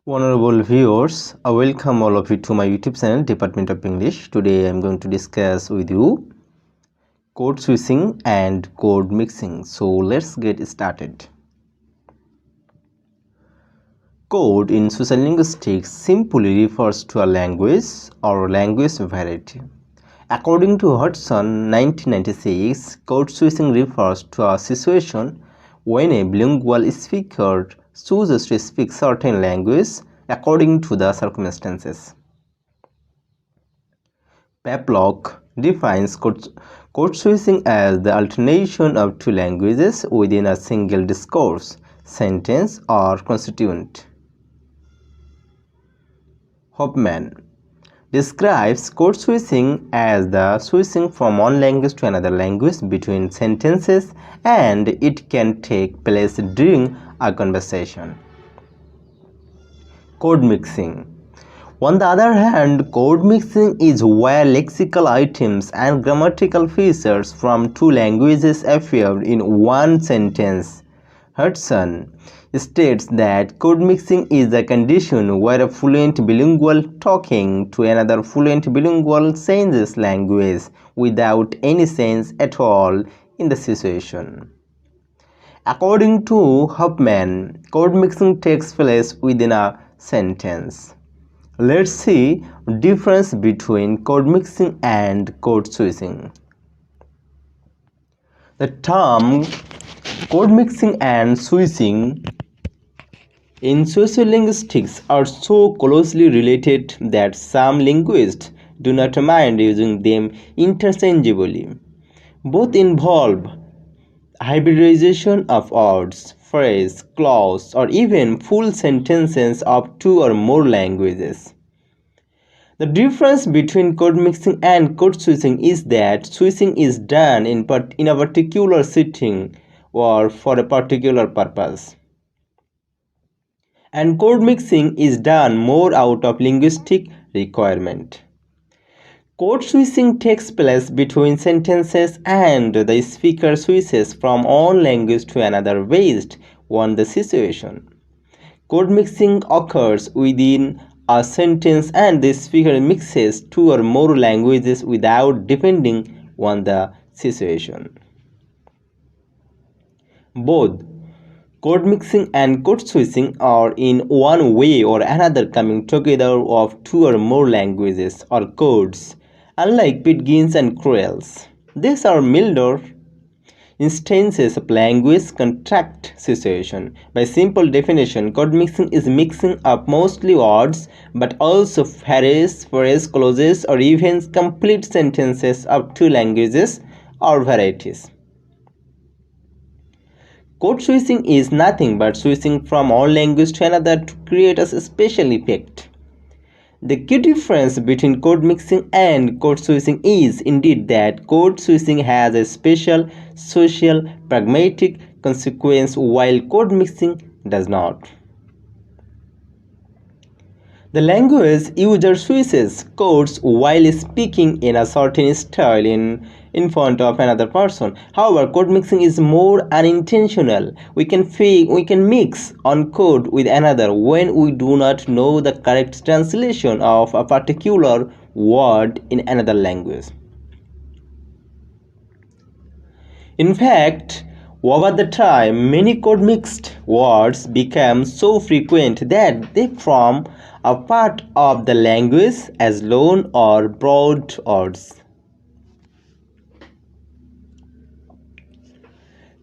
Honorable viewers, I welcome all of you to my YouTube channel Department of English. Today I am going to discuss with you code switching and code mixing. So let's get started. Code in social linguistics simply refers to a language or language variety. According to Hudson 1996, code switching refers to a situation when a bilingual speaker chooses to speak certain language according to the circumstances. Pavlov defines code switching as the alternation of two languages within a single discourse, sentence, or constituent. Hopman describes code switching as the switching from one language to another language between sentences, and it can take place during a conversation. Code mixing. On the other hand, code mixing is where lexical items and grammatical features from two languages appear in one sentence. Hudson states that code mixing is a condition where a fluent bilingual talking to another fluent bilingual changes language without any sense at all in the situation. According to Huffman, code mixing takes place within a sentence. Let's see difference between code mixing and code switching. The term code mixing and switching in sociolinguistics are so closely related that some linguists do not mind using them interchangeably. Both involve hybridization of words, phrase, clause, or even full sentences of two or more languages. The difference between code mixing and code switching is that switching is done in a particular setting or for a particular purpose, and code mixing is done more out of linguistic requirement. Code switching takes place between sentences and the speaker switches from one language to another based on the situation. Code mixing occurs within a sentence and the speaker mixes two or more languages without depending on the situation. Both code mixing and code switching are in one way or another coming together of two or more languages or codes. Unlike pidgins and quills, these are milder instances of language contract situation. By simple definition, code mixing is mixing up mostly words but also phrase, clauses, or even complete sentences of two languages or varieties. Code switching is nothing but switching from one language to another to create a special effect. The key difference between code mixing and code switching is indeed that code switching has a special social pragmatic consequence while code mixing does not. The language user switches codes while speaking in a certain style in front of another person. However, code mixing is more unintentional. We can mix one code with another when we do not know the correct translation of a particular word in another language. In fact, over the time, many code mixed words became so frequent that they form a part of the language as loan or broad words.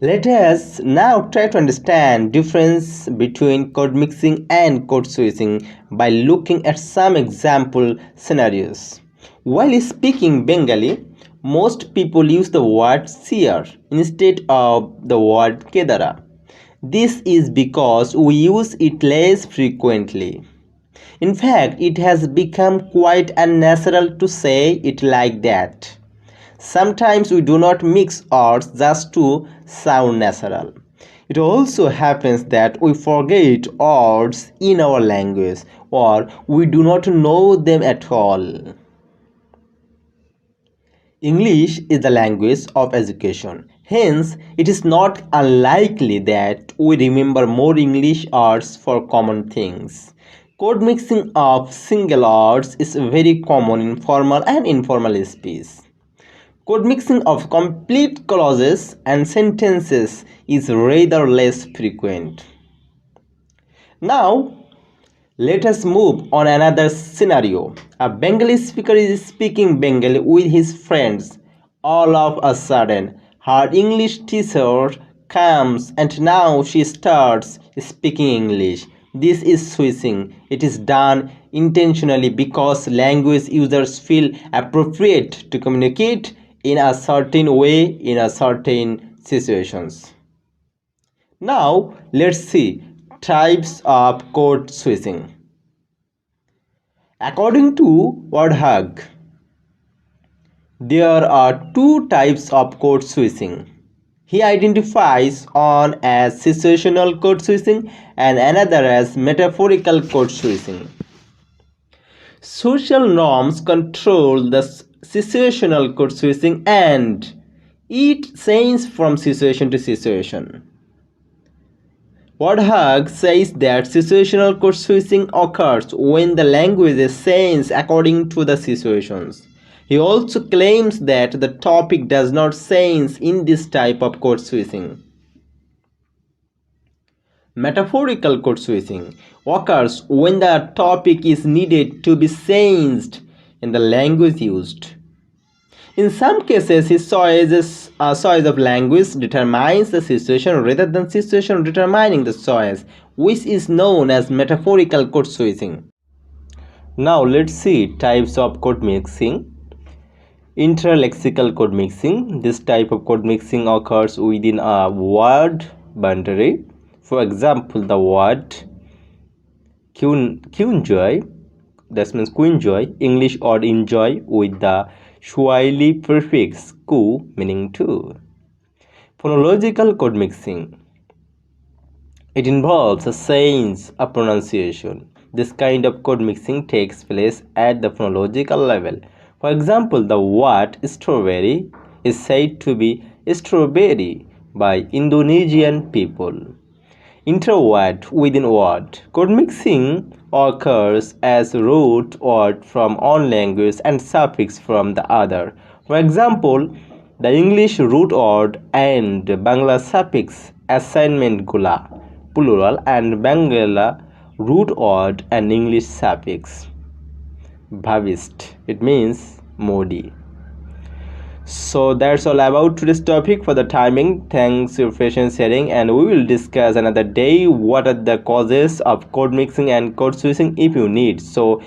Let us now try to understand difference between code mixing and code switching by looking at some example scenarios. While speaking Bengali, most people use the word seer instead of the word kedara. This is because we use it less frequently. In fact, it has become quite unnatural to say it like that. Sometimes we do not mix words just to sound natural. It also happens that we forget words in our language or we do not know them at all. English is the language of education. Hence, it is not unlikely that we remember more English words for common things. Code mixing of single words is very common in formal and informal speech. Code mixing of complete clauses and sentences is rather less frequent. Now, let us move on another scenario. A Bengali speaker is speaking Bengali with his friends. All of a sudden, her English teacher comes and now she starts speaking English. This is switching. It is done intentionally because language users feel appropriate to communicate in a certain way in a certain situations. Now, let's see types of code switching. According to Wordhug, there are two types of code switching. He identifies one as situational code switching and another as metaphorical code switching. Social norms control the situational code switching and it changes from situation to situation. Wordhug says that situational code switching occurs when the language is changed according to the situations. He also claims that the topic does not change in this type of code switching. Metaphorical code switching occurs when the topic is needed to be changed in the language used. In some cases, his choice of language determines the situation rather than situation determining the choice, which is known as metaphorical code switching. Now let's see types of code mixing. Interlexical code mixing. This type of code mixing occurs within a word boundary. For example, the word kunjoy, that means kunjoy, English or enjoy, with the Swahili prefix ku meaning to. Phonological code mixing. It involves a change of pronunciation. This kind of code mixing takes place at the phonological level. For example, the word strawberry is said to be strawberry by Indonesian people. Interword within word. Code mixing occurs as root word from one language and suffix from the other. For example, the English root word and Bangla suffix assignment gula, plural, and Bangla root word and English suffix bhavist. It means modi. So that's all about today's topic. For the timing, thanks for your patient sharing, and we will discuss another day what are the causes of code mixing and code switching if you need. So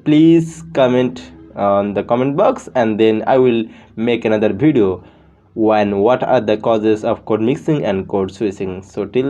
please comment on the comment box, and then I will make another video when what are the causes of code mixing and code switching. So till